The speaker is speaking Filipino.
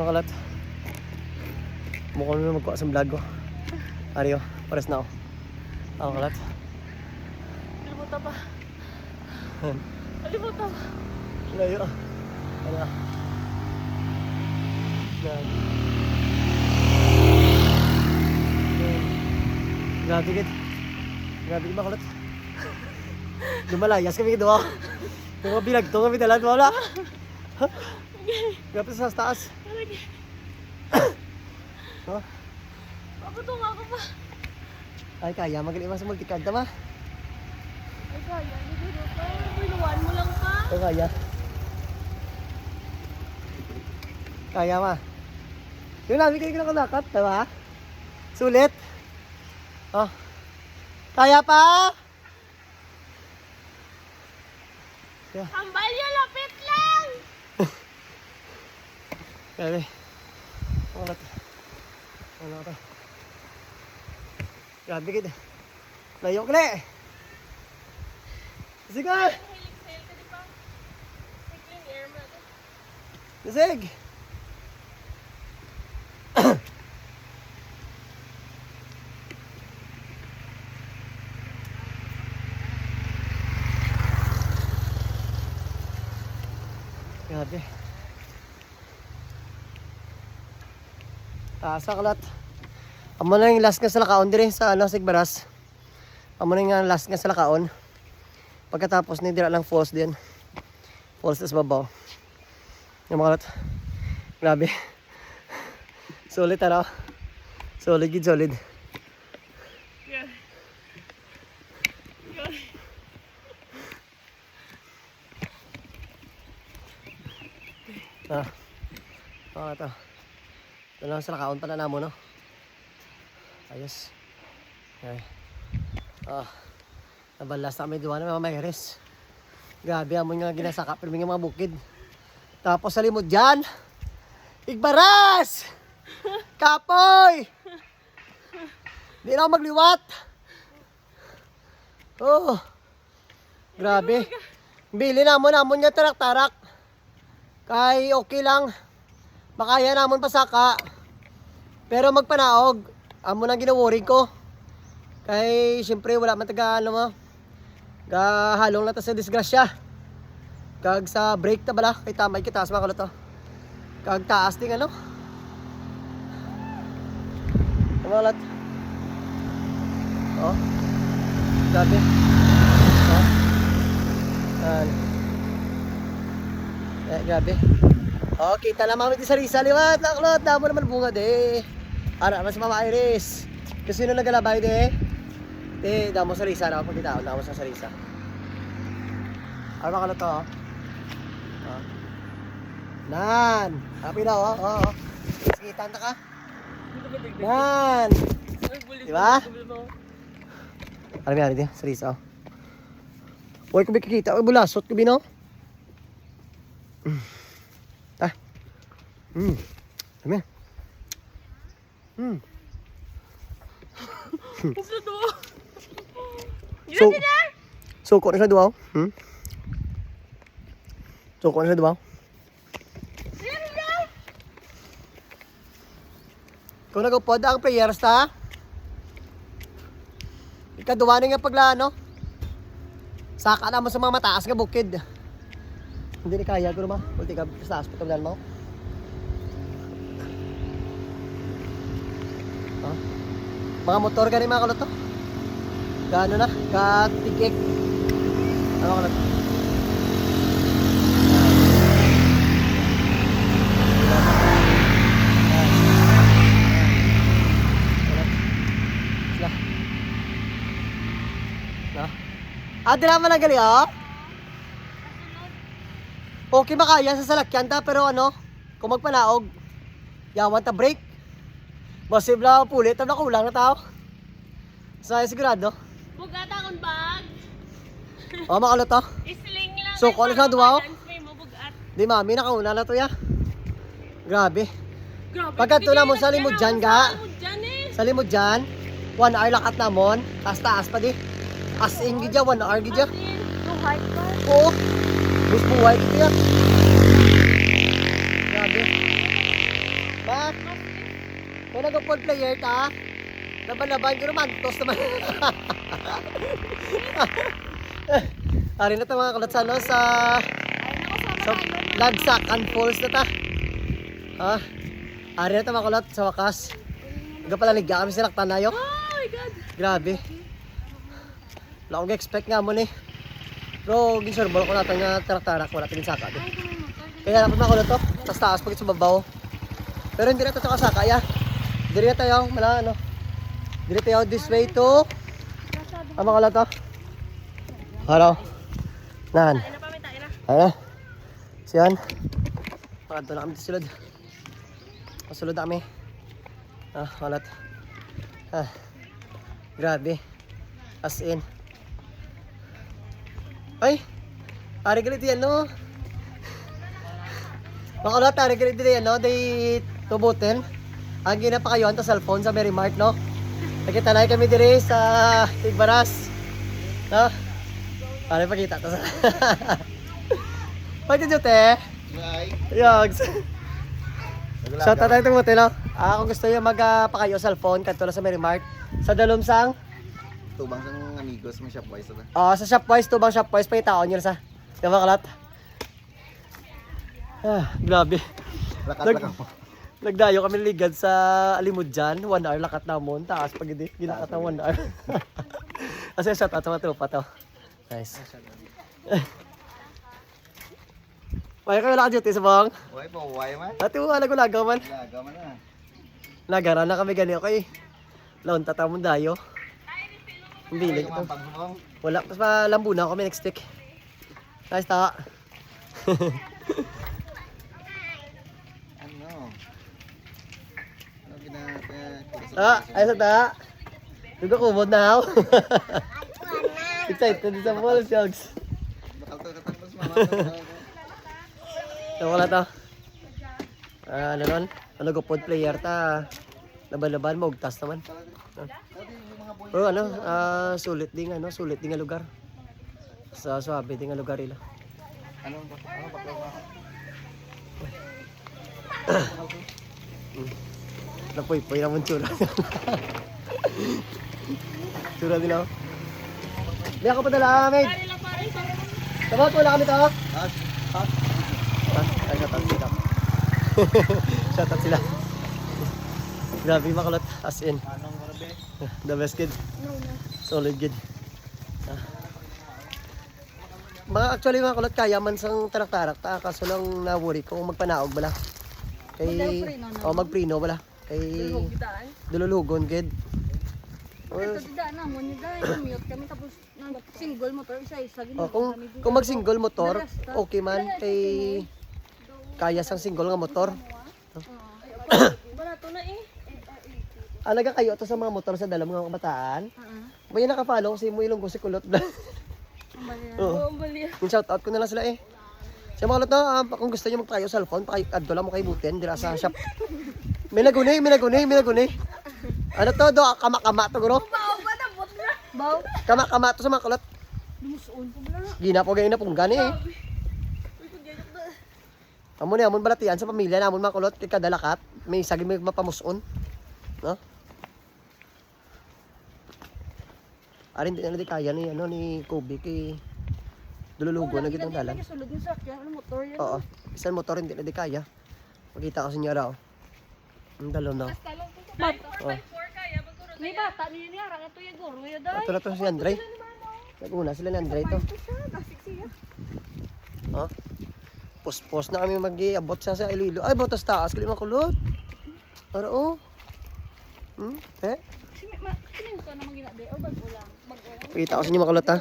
kalat. Mukhang na magkuha sa vlog ko. Ariyo, pares na ako. Ang kalat. Kalimutan pa. Kalimutan pa. Layo. Ano? Yan. Grabe kit. Grabe kit makulat. Lumalayas kami doon. Yung mga binagto kami dalan wala. Grabe sa taas. Oh. Paputung ako pa. Ay kaya magaling mas multicard tama. Ay kaya, hindi ko pa. Pinuwan mo lang pa. Ay kaya. Kaya ma. Yung namin kayo kinakalakat, diba? Sulit. Oh. Kaya pa! Yeah. Hambal yun, lapit lang! Grabe. Ulat. Ano ito? Grabe kita. Layo ka na eh. Sige ka! Hilig sa'yo ka di pa. Clean air mo. Nasig! Grabe. Taas akalat. Amo na yung last nga sa lakaon dire sa Sigbaras. Amo na yung last nga sa lakaon. Pagkatapos ni dira lang falls din. Falls sa babaw. Yung mga kalat. Grabe. Solid ano? Solid gid solid. Yeah. Ah. Oh, ito. Ito lang sa lakaon pala namo, no? Ayos. Okay. Ah. Nabalas na kami duwa na mga mayres. Grabe, amon nga ginasaka, pero may mga bukid. Tapos sa limod dyan, Igbaras! Kapoy! Di na ako magliwat. Oh. Grabe. Bili namon nga tarak-tarak. Kay okay lang. Makaya namon pasaka. Pero magpanaog. Amo nang ginaworry ko. Kay siyempre wala man taga ano mo. Gahalong na ta sa disgrasya. Kag sa break ta bala. Kay tamay kita sa mga to. Kag taas ding ano. Kamalat. Oh. Grabe. Oh. Grabe. Oh, kita na mami di sarisa liwat. Naklot, damo naman bunga de. Ara mas Mama Iris. Kasi nung nagalabay de. De, damo sarisa na ako kita. Damo sa sarisa. Ara ka na to. Oh. Nan. Happy na oh. Oh. Kita na ka. Nan. Diba? Alam mo yan, di? Sarisa oh. Huwag ko kikita. Huwag bulasot ko bino. Ah. Alam yan. Gusto to. So, suko na siya duwaw. Suko na siya duwaw. Kung nagupod ang prayers ta, ikaduwa na nga paglano. Saka naman sa mga mataas nga bukid. Hindi ni kaya ko naman. Kulti ka sa taas pagkabilan mo. Huh? Mga motor ka rin mga kalot to. Gaano na? Katikik. Ano kalot? Di naman ang gali, oh. Okay makaya sa salakyan ta, pero ano, kung magpanaog, yawan ta break. Posible ako pulit, tabla kulang na tao. Sigurado. Bugat akong bag. Oh, makalot to. Isling lang. So, kung ano ka duwa, oh. Bugat. Di mami, nakauna na to ya. Grabe. Grabe. Pagkat na mo sa limod dyan, ga. Sa Sa limod limod dyan eh. dyan, 1 hour lakat na mon. Taas pa di. As in gidya, 1 hour gidya. So hard pa. Oo. Bus buhay gidya. Grabe. May nag-full player ta. Laban-laban ko naman. Tos naman. Ari na ito mga kulot sa ano sa Lagsakan Falls na ta. Ha? Ari na ito mga kulot sa wakas. Nagpalaliga kami sa Laktanayo. Oh my God! Grabe. Wala akong expect nga mo ni. Pero ginsurbol ko natin nga tarak-tarak. Wala tingin saka din. Kaya dapat mga kulot to. Tapos taas pagit sa babaw. Pero hindi na ito sa kasaka ya. Hindi na tayo. Mala ano. Hindi na tayo this way to. Ang mga kulot to. Hello. Nahan. Ayan. Siyan. Pakadto na kami sa sulod. Pasulod na kami. Walat. Grabe. As in. Ay! Ari galit yan, no? Makalat, ari galit din yan, no? Day tubutin. Ang ginapa kayo, ang cellphone sa Mary Mart, no? Nakita na kami dire sa Tigbaras. No? Ari, pakita to sa... Pwede dito, te? Yogs. Shout out tayo tumuti, no? Kung gusto nyo magpakayo cellphone, kanto na sa Mary Mart. Sa Dalumsang? Tubang sang amigos may Shopwise na. Sa Shopwise, tubang Shopwise, pakitaon nyo sa. Diba kalat? Grabe. Lakat ako. Nagdayo kami ligad sa Alimudjan, 1 hour lakat namon, taas pag hindi, ginakat ng 1 hour. Kasi shout out sa mga tropa to. Nice. May kayo lang duty sa bang? Uy, pauway man. Ate mo, lagaw man. Laga man na. Nagara na kami gani, okay? Laon tatamon dayo. Hindi Uy, ito. yung pangsubong. Wala, mas malambu na kami next week. Nice ta. Ano? Ano Ay sa ta. Dugo kumod na ako. Excited sa mall, Shogs. Bakal to katapos mama. So wala to. Ano nun? Ano go pod player ta. Laban-laban mo, ugtas naman. Pero ano, sulit din nga lugar. Sa suabe din nga lugar ila. Ano bakal mo? Napoy-poy naman tsura. Tsura din ako. Hindi ako padala, mate. Sabot, wala kami to. Ay, shoutout sila. Shoutout sila. Grabe makulot, as in. Anong marabe? The best kid. Solid kid. Actually mga kulot, kaya man sang tarak-tarak ta. Kaso lang na-worry ko kung magpanaog bala. Kay... magprino bala. Kay... dululugon kid. Ito dida na mo ni dai mute kami tapos nang single motor isa-isa Kung mag-single motor, okay man. Kay... kaya sang single nga motor. barato na eh. Alaga kayo to sa mga motor sa dalam mga kabataan. May naka-follow kasi mo ilong ko si kulot. Oo. Yung shout out ko na lang sila eh. Sa mga kulot na, kung gusto niyo magpakayo cellphone, addo lang mo kay Buten dira sa shop. May naguni. Ano to do kama-kama to guro? Baw. Kama-kama to sa mga kulot. Dumusuon ko bala. Gina po gani eh. Amon balatian sa pamilya namon mga kulot kay kadalakat, may saging may mapamuson. No? Arin din na di kaya ni ni Kobe kay dululugo na gitong dalan. Sulod ni sakyan ano motor yan. Oo. Isang motor hindi na di kaya. Makita ko sa inyo raw. Ang dalaw na. Oh. May bata niya arang ito yung guro ya dai. Ito na to si Andre. Nag-una sila ni Andre to. Oh. Pos na kami mag-iabot sa Iloilo. Ay, botas taas. Kali makulot. Para oh. Eh? Sino ko na magina de o bag ulang. Pakita ko sa inyo makulot ha.